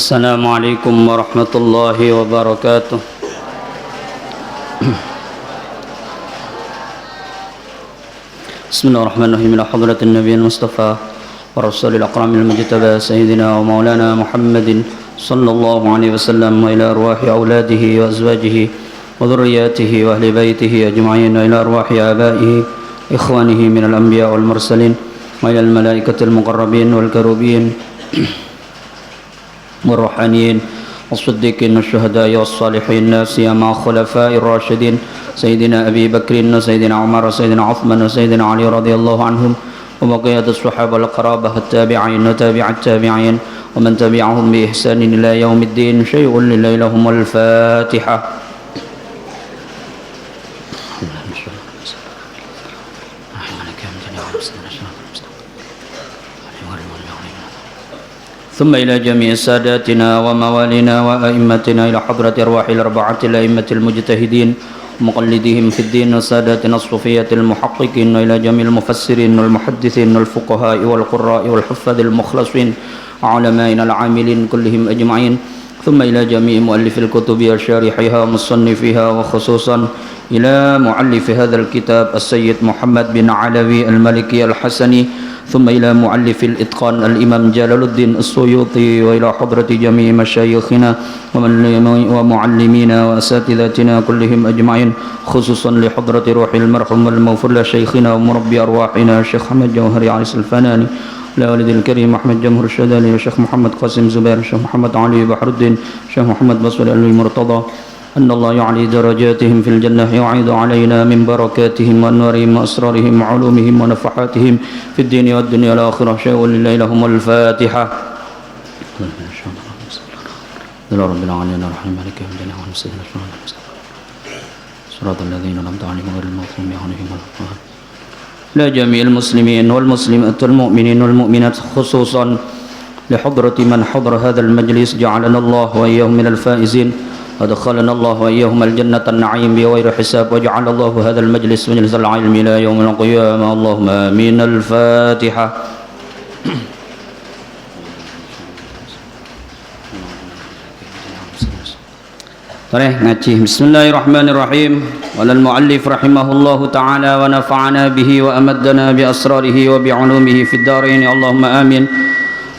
Assalamualaikum warahmatullahi wabarakatuh. Bismillahirrahmanirrahim. Ila hadratin nabiyil mustafa wa rasulil akramil mujtaba sayyidina wa maulana Muhammadin sallallahu alaihi wasallam wa ila arwahi auladihi wa azwajihi wa dhurriyyatihi wa ahli baitihi ajma'in wa ila arwahi abaihi ikhwanihi minal anbiya wal mursalin wa ila al malaikatil muqarrabin wal karubin والروحانيين والصديقين والشهداء والصالحين لا سيما خلفاء الراشدين سيدنا أبي بكر وسيدنا عمر وسيدنا عثمان وسيدنا علي رضي الله عنهم وبقية الصحابة القرابة التابعين وتابع التابعين ومن تبعهم بإحسان إلى يوم الدين. شيء لله لهم الفاتحة. ثم إلى جميع ساداتنا وموالينا وأئمتنا إلى حضرة أرواح الأربعة الأئمة المجتهدين ومقلديهم في الدين وساداتنا الصوفية المحققين وإلى جميع المفسرين والمحدثين والفقهاء والقراء والحفاظ المخلصين وعلمائنا العاملين كلهم أجمعين. ثم إلى جميع مؤلف الكتب وشارحها ومصنفها وخصوصا إلى مؤلف هذا الكتاب السيد محمد بن علوي المالكي الحسني. ثم إلى مؤلف الإتقان الإمام جلال الدين السيوطي وإلى حضرة جميع مشايخنا ومعلمينا وأساتذتنا كلهم أجمعين خصوصا لحضرة روح المرحوم المغفور لشيخنا ومربي أرواحنا الشيخ أحمد جوهري عريس الفناني لوالد الكريم أحمد جمهور الشذالي والشيخ محمد قاسم زبير الشيخ محمد علي بحر الدين الشيخ محمد بصري المرتضى أن الله يعلي درجاتهم في الجنة ويعيد علينا من بركاتهم وأنوارهم وأسرارهم وعلومهم ونفحاتهم في الدين والدنيا والآخرة. شيء لله لهم الفاتحة. رب العالمين الرحمن مالك يوم الدين صراط الذين أنعمت عليهم غير المغضوب عليهم ولا الضالين. لا جميع المسلمين والمسلمات والمؤمنين والمؤمنات خصوصا لحضرة من حضر هذا المجلس جعلنا الله وإياهم من الفائزين ودخلنا الله وإياهم الجنة النعيم بغير حساب وجعل الله هذا المجلس مجلس العلم إلى يوم القيامة. اللهم آمين. الفاتحة. ngaji. Bismillahirrahmanirrahim. Walal muallif rahimahullahu ta'ala wa nafa'ana bihi wa amaddana bi asrarihi wa bi ulumihi fid dharain. Allahumma amin.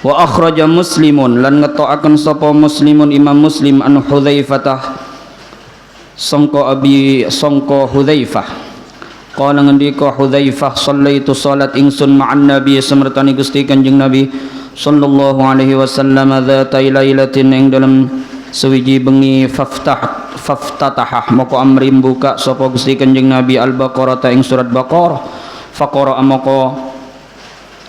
Wa akhraja muslimun lan ngetokaken sapa muslimun imam muslim an Hudzaifah sangka Hudzaifah qala ngendika Hudzaifah sallaitu salat ingsun ma'an nabi samertani Gusti Kanjeng Nabi sallallahu alaihi wasallam dzata lailatin ing dalem sewiji bengi faftatah moko amri buka sapa Gusti Kanjeng Nabi al-Baqarah ta ing surat Baqarah faqara moko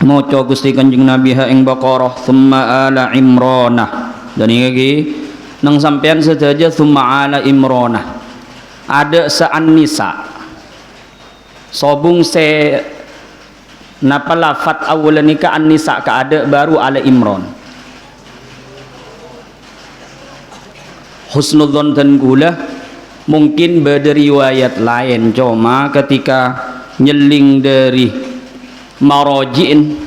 maca Gusti Kanjeng Nabi ha ing Baqarah thumma ala Imranah. Dan iki nang sampean sedaja thumma ala Imranah ada sa'an nisa sobung se napa lafat awalan nikah an-nisa ka ada baru ala Imran. Husnudzon dan gula mungkin berderiwayat lain cuma ketika nyeling dari marojiin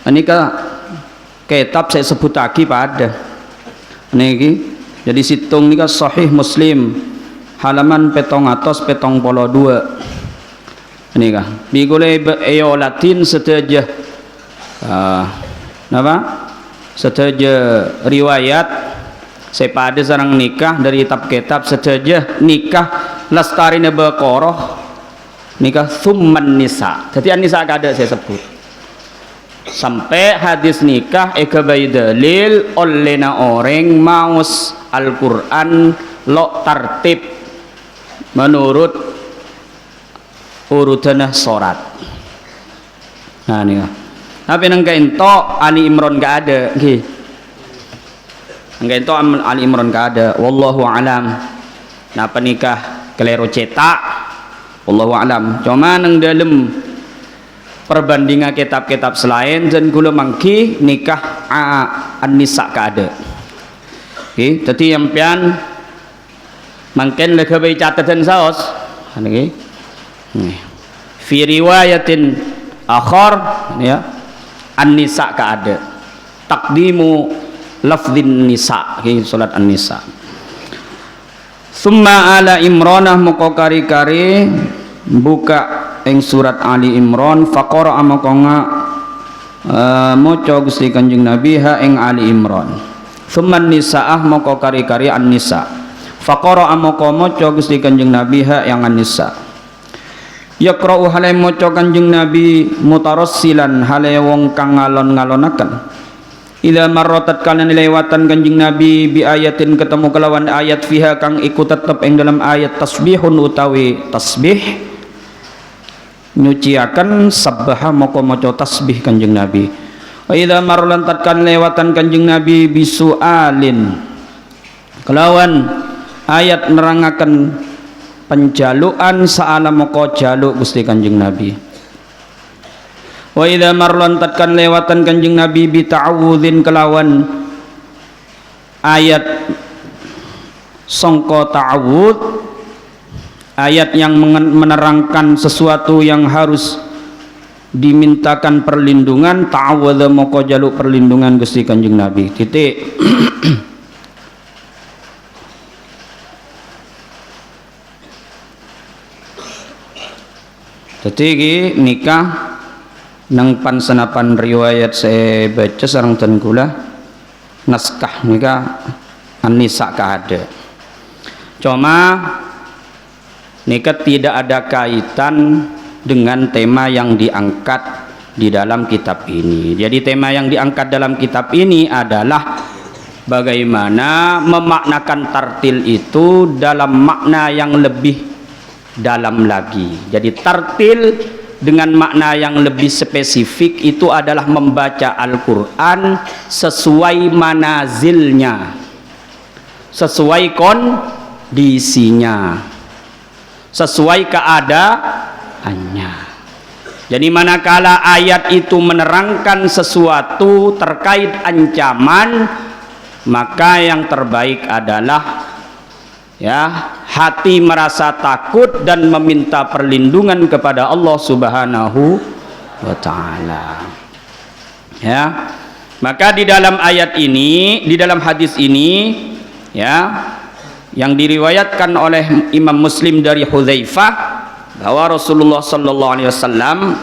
nikah kitab saya sebut lagi pada niki jadi situng nikah sahih Muslim halaman 772 nikah bigule ayo Latin sedaja sedaja riwayat saya pada sarang nikah dari kitab sedaja nikah lastarine Baqarah nikah thumman nisa. Jadi an-nisa kada saya sebut. Sampai hadis nikah ekabai dalil olehna orang maus Al-Qur'an lo tartib menurut urutanah sorat. Nah nih. Tapi nang kaento Ali Imran gak ada nggih. Nang kaento Ali Imran gak ada. Wallahu alam. Napa nikah kelero cetak Wallahu alam. Cuma nang dalam perbandingan kitab-kitab selain dan gula mangki nikah an-nisa ka ada. Oke, jadi yang pian mungkin lebih catatan saos. Niki. Fi riwayatin akhar ya an-nisa ka ada. Taqdimu lafdhin nisa ki salat an-nisa. Summa ala Imranah moko kari-kari buka ing surat Ali Imran faqara moko maca Gusti Kanjeng Nabi ha ing Ali Imran. Summa nisaah moko kari-kari an-nisa faqara moko maca Gusti Kanjeng Nabi ha yang an-nisa. Yaqra'u hale maca Kanjeng Nabi mutarassilan hale wong kang ngalon-ngalonaken. Ila marratat kana lewatan Kanjeng Nabi bi ayatin ketemu kelawan ayat fiha kang iku tetep ing dalam ayat tasbihun utawi tasbih nyuciaken sabbaha moko maca tasbih Kanjeng Nabi. Wa ila marlantat kan lewatan Kanjeng Nabi bisualin kelawan ayat nerangaken penjaluan sa'ala moko jaluk Gusti Kanjeng Nabi. Wa idza marlantat kan lewatan Kanjeng Nabi bi ta'awudzin kelawan ayat sangka ta'awudz ayat yang menerangkan sesuatu yang harus dimintakan perlindungan ta'awwadza moko jaluk perlindungan Gusti Kanjeng Nabi titik. Jadi nikah nang pansenapan riwayat saya baca sareng ten kula naskah nikah an-nisa ada. Cuma nikah tidak ada kaitan dengan tema yang diangkat di dalam kitab ini. Jadi tema yang diangkat dalam kitab ini adalah bagaimana memaknakan tartil itu dalam makna yang lebih dalam lagi. Jadi tartil dengan makna yang lebih spesifik itu adalah membaca Al-Quran sesuai manazilnya, sesuai kondisinya, sesuai keadaannya. Jadi manakala ayat itu menerangkan sesuatu terkait ancaman, maka yang terbaik adalah hati merasa takut dan meminta perlindungan kepada Allah Subhanahu wa taala. Maka di dalam ayat ini, di dalam hadis ini yang diriwayatkan oleh Imam Muslim dari Hudzaifah bahwa Rasulullah sallallahu alaihi wasallam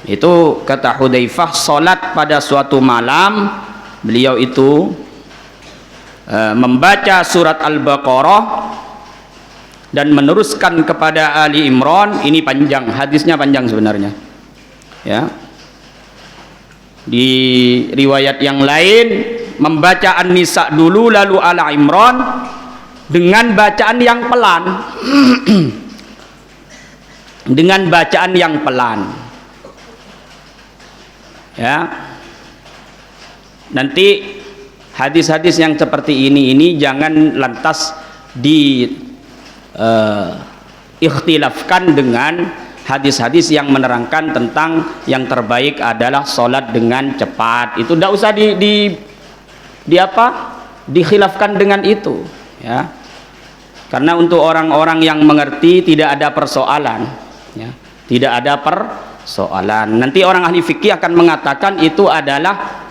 itu kata Hudzaifah salat pada suatu malam beliau itu membaca surat Al-Baqarah dan meneruskan kepada Ali Imran. Ini panjang, hadisnya panjang sebenarnya di riwayat yang lain membaca An-Nisa dulu lalu Ala Imran dengan bacaan yang pelan dengan bacaan yang pelan nanti hadis-hadis yang seperti ini jangan lantas ikhtilafkan dengan hadis-hadis yang menerangkan tentang yang terbaik adalah sholat dengan cepat. Itu tidak usah dikhilafkan dengan itu karena untuk orang-orang yang mengerti tidak ada persoalan tidak ada persoalan. Nanti orang ahli fikih akan mengatakan itu adalah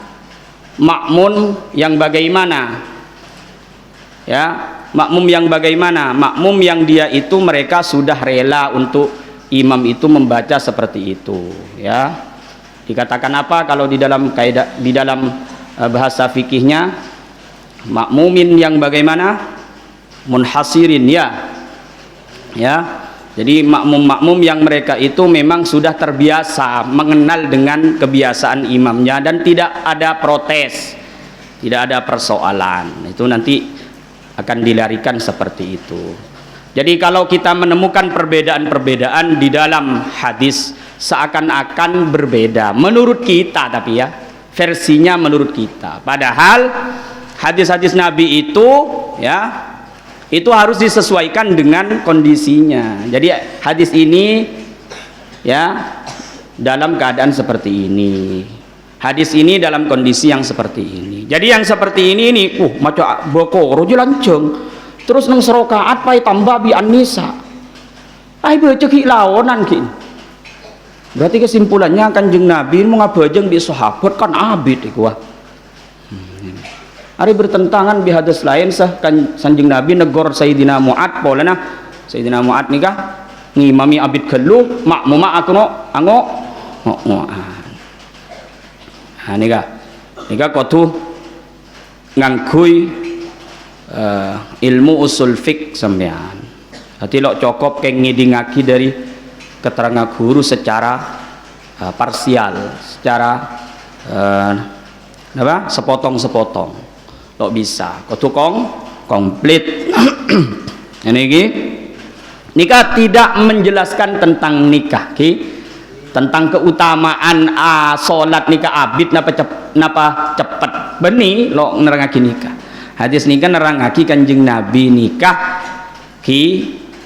makmum yang bagaimana makmum yang bagaimana, makmum yang dia itu mereka sudah rela untuk imam itu membaca seperti itu dikatakan apa kalau di dalam kaidah, di dalam bahasa fikihnya makmumin yang bagaimana, munhasirin jadi makmum-makmum yang mereka itu memang sudah terbiasa mengenal dengan kebiasaan imamnya dan tidak ada protes, tidak ada persoalan. Itu nanti akan dilarikan seperti itu. Jadi kalau kita menemukan perbedaan-perbedaan di dalam hadis seakan-akan berbeda menurut kita, tapi versinya menurut kita. Padahal hadis-hadis Nabi itu harus disesuaikan dengan kondisinya. Jadi hadis ini dalam keadaan seperti ini, hadis ini dalam kondisi yang seperti ini. Jadi yang seperti ini maca bokoro lanceng terus nang serokaat pai tambah bi an-nisa ai baca ki laonan ki. Berarti kesimpulannya Kanjeng Nabi mau ngabajeng di sahabat kan abid iku Ari bertentangan bihadas lain sah kan sanjing Nabi negor Sayyidina Mu'ad polana Sayyidina Mu'ad nikah ngimami abid kelu makmuma aku no ango nikah kotu ngangkui ilmu usul fik sampean hati lo cokop keng ngidingaki dari keterangan guru secara parsial secara sepotong-sepotong lo bisa kotu komplit ini nikah tidak menjelaskan tentang nikah tentang keutamaan salat nikah abid napa cepet beni lo nerangaki nikah hadis nikah nerangaki kanjeng Nabi nikah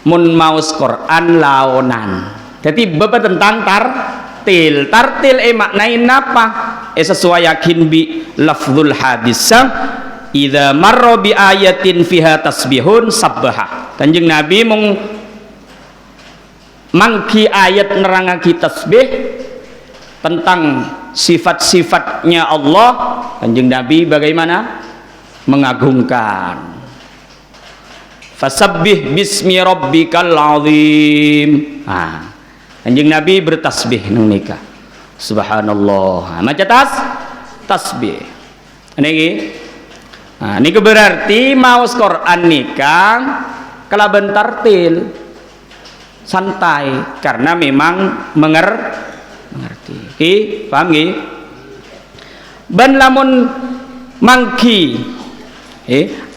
mun maus Quran laonan jadi bapa tentang tartil maknain apa sesuai yakin bi lafzul hadis idza marra bi ayatin fiha tasbihun sabbaha kanjeng Nabi mangki ayat nerangaki tasbih tentang sifat-sifatnya Allah kanjeng Nabi bagaimana mengagungkan fasabbih bismi rabbikal azim kanjeng Nabi bertasbih nang nikah subhanallah maca tasbih ini berarti maus Quran nikah kalaban tartil santai karena memang mengerti paham nggih ban lamun mangki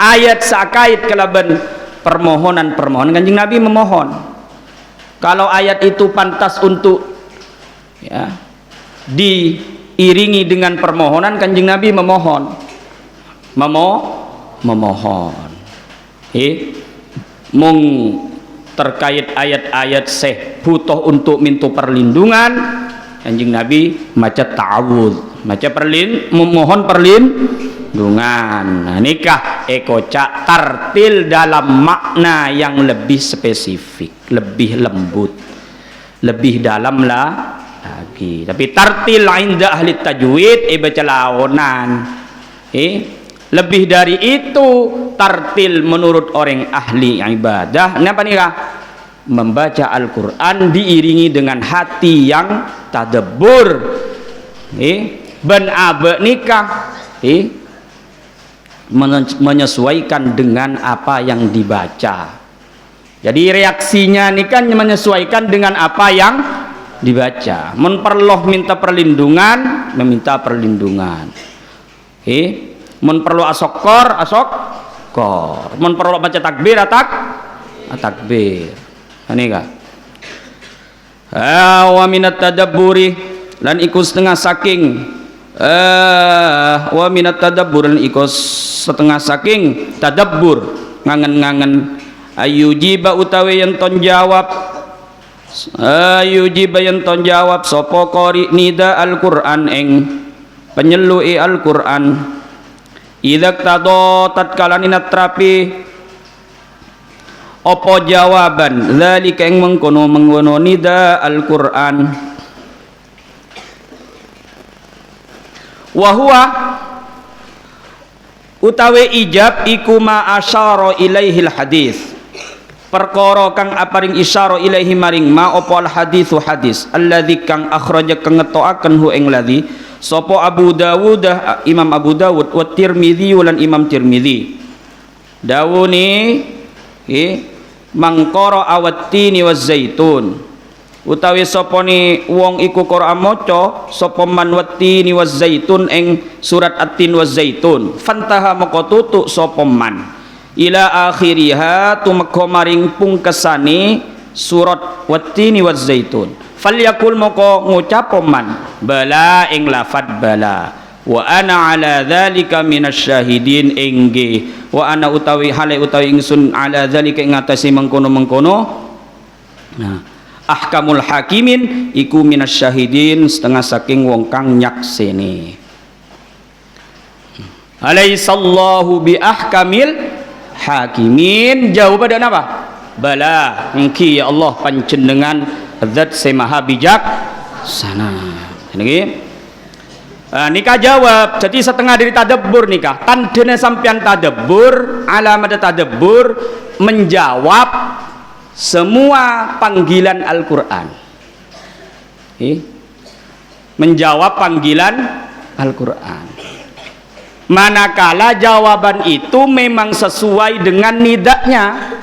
ayat sakait kalaban permohonan kanjeng Nabi memohon kalau ayat itu pantas untuk diiringi dengan permohonan kanjeng Nabi memohon mung terkait ayat-ayat butuh untuk minta perlindungan kanjeng Nabi maca ta'awudz memohon perlindungan nikah ekocak tartil dalam makna yang lebih spesifik lebih lembut lebih dalam lagi tapi tartil inda ahli tajwid baca laonan lebih dari itu tartil menurut orang ahli ibadah apa nih membaca Al-Quran diiringi dengan hati yang tadabbur ben abe nikah menyesuaikan dengan apa yang dibaca jadi reaksinya nikah menyesuaikan dengan apa yang dibaca memperloh minta perlindungan meminta perlindungan mun perlu asokor mun perlu baca takbir takbir ini kah wa minat tadabburi lan iku setengah saking wa minat tadabbur lan iku setengah saking tadabbur ngangen-ngangen ayujiba utawi yen ton jawab sapa qari nida Al-Qur'an ing penyelui Al-Qur'an idak tado tatkala ninatrapi opo jawaban zalika ing mengkono nida Al-Qur'an wa huwa utawi ijab iku ma asyara ilaihil hadis perkara kang aparing isyara ilaihi maring ma opo al haditsu hadis alladzi kang akhraja kang ngetoaken hu ing ladzi sopo Abu Dawud Imam Abu Dawud wa Tirmidzi lan Imam Tirmidzi dawuni mangkara awatini waz zaitun utawi sapa ni wong iku Qur'an maca sapa man wattini waz zaitun ing surat at-tin waz zaitun fantaha moko tutuk sapa man ila akhiriha tumeka maring pungkesane surat wattini waz zaitun falyakul moko ngucap man bala ing lafad bala wa ana ala dzalika minasyahidin engge wa ana utawi hale utawi ingsun ala dzalika ing atase mengkono-mengkono ahkamul hakimin iku minasyahidin setengah saking wong kang nyakseni alaisallahu bi ahkamil hakimin jawaban apa bala engki ya Allah panjenengan zat semaha bijak sana ini Nikah jawab, jadi setengah dari tadabbur nikah. Tandanya sampean tadabbur, alamat tadabbur menjawab semua panggilan Al-Qur'an. Menjawab panggilan Al-Qur'an. Manakala jawaban itu memang sesuai dengan nidaknya.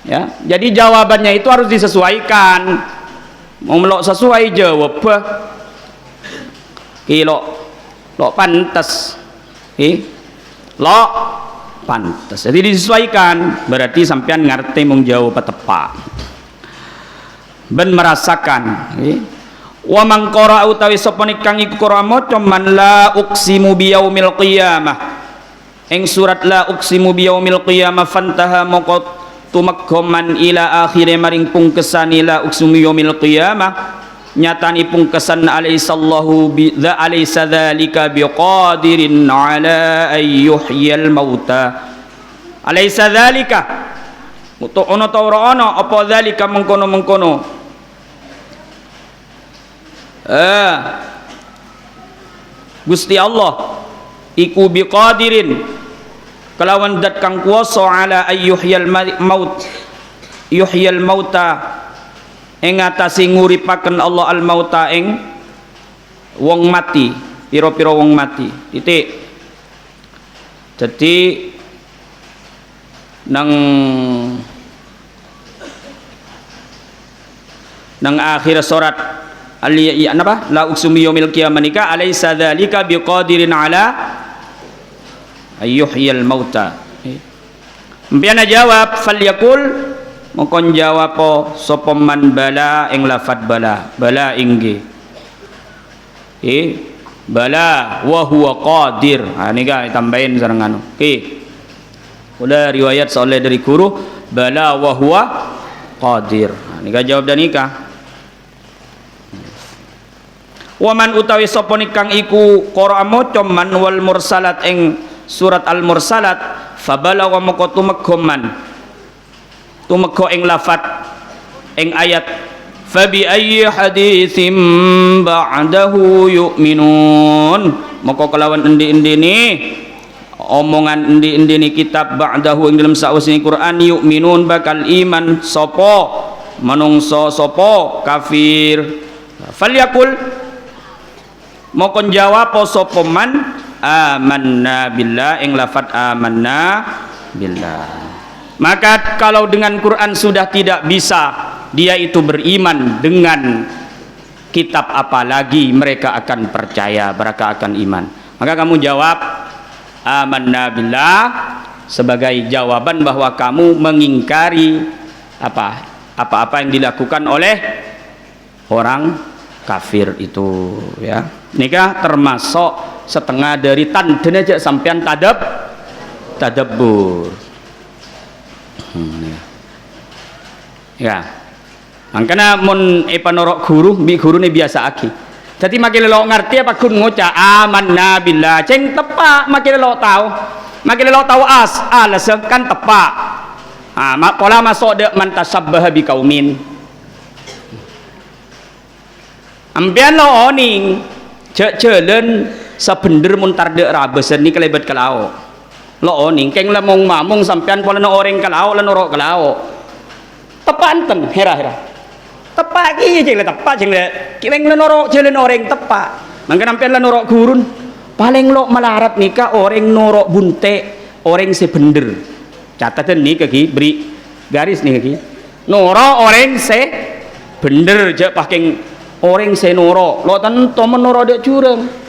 Ya, jadi jawabannya itu harus disesuaikan. Mau melok sesuai jawab lo pantas lo pantas, jadi disesuaikan, berarti sampean ngerti mung jawab tepat ben merasakan. Wa man qara utawi sapa kang iku qara maca man la uqsimu biyaumil qiyamah ing surat la uqsimu biyaumil qiyamah fantaha moko tumakkoman ila akhire maring pungkesan la uqsimu biyaumil qiyamah nyatani pungkesan alaisallahu bi alaysa dzalika biqadirin ala ayyuhyal mauta alaysa dzalika ono ta ora ono apa dzalika mengkono Gusti Allah iku biqadirin kelawan dat kang kuwasa ala ayyuhyal maut yuhyal mauta ing ngatasi nguripaken Allah al mauta ing wong mati, pira-pira wong mati. Titik. Jadi nang akhir surat napa la uqsimu yaumil qiyamah nika alaysa dzalika biqadirin ala ayyuhyal mauta. Mpiana jawab falyakul mongkon jawab sapa man bala ing lafat bala inggih bala wa huwa qadir. Nika tambahin sareng anu udah riwayat soalnya dari guru bala wa huwa qadir. Nika jawab dan nikah. Waman utawi sapa kang iku qara maca man wal mursalat ing surat al mursalat fabala wa moko tumeka ing lafat ing ayat fabi ayyi haditsim ba'dahu yu'minun moko kelawan endi-endine omongan endi-endine kitab ba'dahu ing dalam sausine Quran yu'minun bakal iman sapa manungsa sapa kafir. Falyakul moko jawab sapa man amanna billah ing lafat amanna billah. Maka kalau dengan Quran sudah tidak bisa dia itu beriman dengan kitab, apalagi mereka akan percaya, mereka akan iman. Maka kamu jawab amanna billah sebagai jawaban bahwa kamu mengingkari apa-apa yang dilakukan oleh orang kafir itu, ya. Nikah termasuk setengah dari tandanya aja sampean tadabbur. Ya, makanya mun panorok guru, bi guru ini biasa aki. Jadi makin lo ngerti apa kun ngoca amanna billah, ceng tepak makin lo tahu alas kan tepak. Pola masuk dek man tasabbaha bi kaumin. Ampian lo oning, jelen sebender muntar dek rabesen ni kelebat kelau. Lo oning keng lemong mamung sampean pola no orang kalau norok kalau tepanten hera tepak ki jeng tepak jeng keng norok jelen orang tepak mangke sampean la norok gurun paling lo melarat nikah orang norok bunte orang sebender catatan nih kaki beri garis nih kaki norok orang se bener je pakai orang se norok lo tentu menorok dek curang.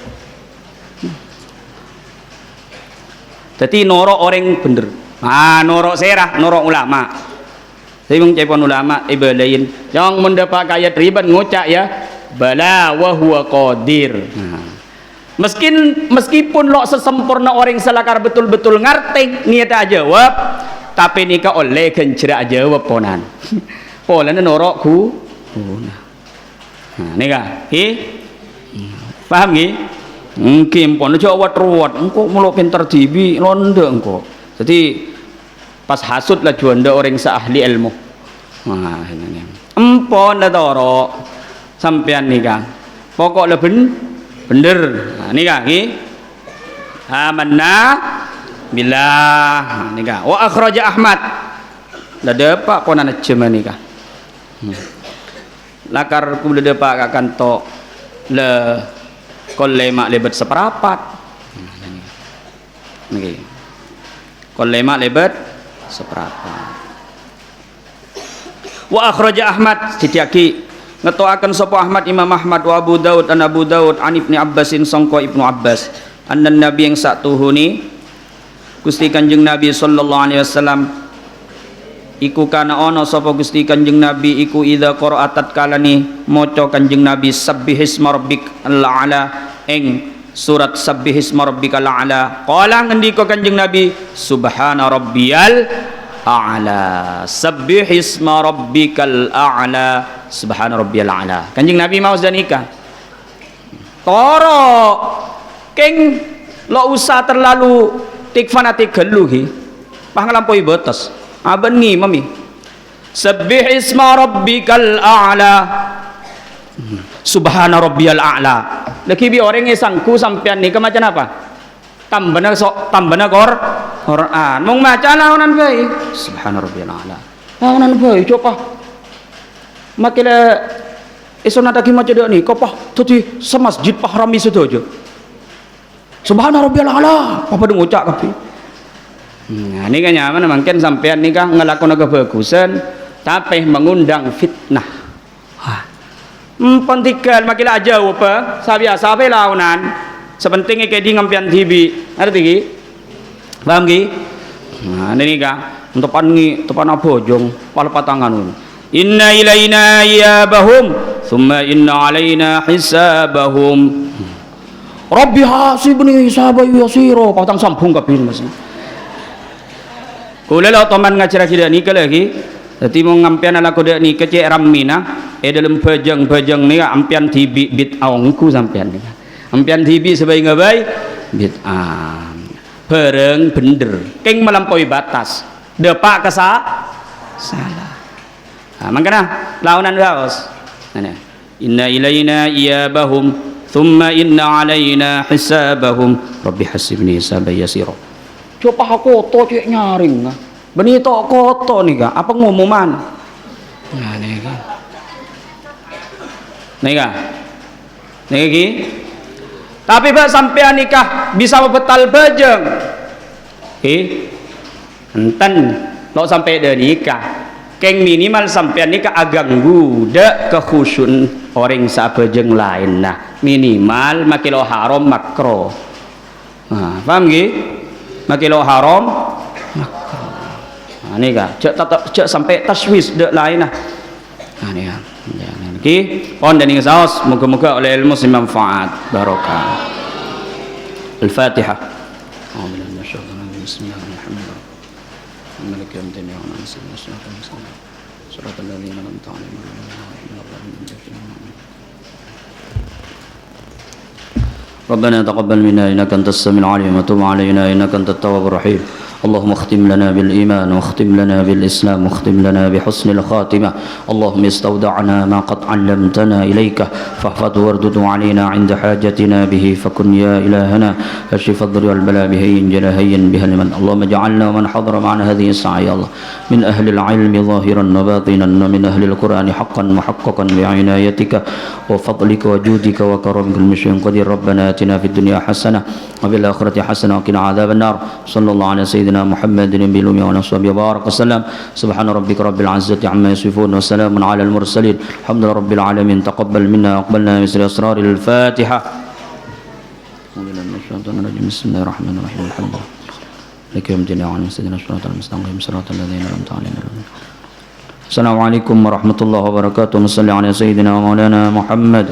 Jadi norok orang bener, norok serah, norok ulama. Saya mengucapkan ulama ibadain, yang mendapat kaya riban ngucap ya, bala wa huwa qadir. Meskipun lo sesempurna orang selakar betul-betul ngerti niat aja jawab, tapi nikah oleh kencera jawab ponan. Polan norok ku. Nikah, paham nggih? Mungkin pun jawab ruwet engkau mulut pintar tibi londe engkau jadi pas hasut lah juanda orang seahli ilmu empon lah toro sampean nikah pokok leben Bener. Nah, ini kah? Amanna billah. Ini kah? Wa akhraja Ahmad. Lah depak konan aja ni kah? Lakar ku depak akan to le kolema lebet seperapat. Niki. Kolema lebet seperapat. Wa akhraja Ahmad sitiaki ngetoaken sapa Ahmad Imam Ahmad wa Abu Daud an Abu Daud an Ibnu Abbasin sangka Ibnu Abbas annan nabi yang satuhuni Gusti Kanjeng Nabi sallallahu alaihi wasallam iku kana ana sapa Gusti Kanjeng Nabi iku idza qara'atat kalani maca Kanjeng Nabi sabbihisma rabbikal a'la ing surat sabbihisma rabbikal a'la qala ngendika Kanjeng Nabi subhana rabbiyal a'la sabbihisma rabbikal a'la subhana rabbiyal a'la. Kanjeng Nabi mau zanika toro keng lo usah terlalu tik fanatik geluhi pah ngelampaui batas abengi mami sabbihisma rabbikal a'la subhana rabbiyal a'la lagi bi orang sangku sampean nih macam apa tambahna Quran mung maca launan bae subhana rabbiyal a'la launan bae coba makile esona dagi maca dak ni kopah dadi semasjid pahrami sedojo subhana rabbiyal a'la apa dong ucap kabeh. Nah, ini kan nyaman mungkin sampean nikah ngelakukan kebagusan tapi mengundang fitnah. Wah. Pentingkan makilah aja apa? Sabiasa apa launan. Sepentingnya kayak di ngampian TV. Ngerti ki? Paham ki? Nah, ini nikah untuk tepan abojong pala patangan. Inna ilaina iyabahum thumma inna alaina hisabahum. Rabbi hasibni hisaban yasira. Patang sambung kabeh Mas. Kula lo teman ngajar kita ni lagi. Dadi mau ngampian ala kodak ni kecek ramina dalam bajang-bajang ni ampian tibi bid'ah ngku sampean ni. Ampian tibi sebaik ngabai bid'ah. Bareng bener. Keng melampaui batas. Depak salah. Nah, makanya launan haus. Inna ilaina iyabahum thumma inna alaina hisabahum rabbi hasibni hisaban yasira. Coba aku to cek nyaring benito koto nih kak apa ngumuman nah nih kak tapi pak sampean nikah bisa betal bajeng enten lo sampai de nikah keng minimal sampean nikah agak guda kekhusyun orang sabajeng lain nah minimal makilo haram makro nah paham gak makilo haram makro nah ini kak cek sampai taswis dek lain nah ini ya ki on dan ingat moga-moga oleh ilmu si manfaat barokah al-fatihah ربنا تقبل منا إنك أنت السميع العليم وتب علينا إنك أنت التواب الرحيم اللهم اختم لنا بالإيمان واختم لنا بالإسلام واختم لنا بحسن الخاتمة اللهم استودعنا ما قد علمتنا إليك فاحفظه واردده علينا عند حاجتنا به فكن يا إلهنا كشف الضر والبلاء بهين جل هين بها لمن اللهم اجعلنا ومن حضر معنا هذه الساعة يا الله من أهل العلم ظاهرا وباطنا ومن أهل القرآن حقا محققا بعنايتك وفضلك وجودك وكرمك المشين قدير ربنا آتنا في الدنيا حسنة وفي الآخرة حسنة وقنا عذاب النار صلى الله على سيدنا محمد النبي الأمي وعلى آله وبارك وسلم سبحان ربك رب العزة عما يصفون وسلام على المرسلين الحمد لله رب العالمين تقبل منا وأقبلنا مثل أسرار الفاتحة بسم الله الرحمن الرحيم الحمد لله لك يوم الدين وعلى سيدنا الصراط المستقيم صراط الذين أنعمت عليهم السلام عليكم ورحمة الله وبركاته نصلي على سيدنا ومولانا محمد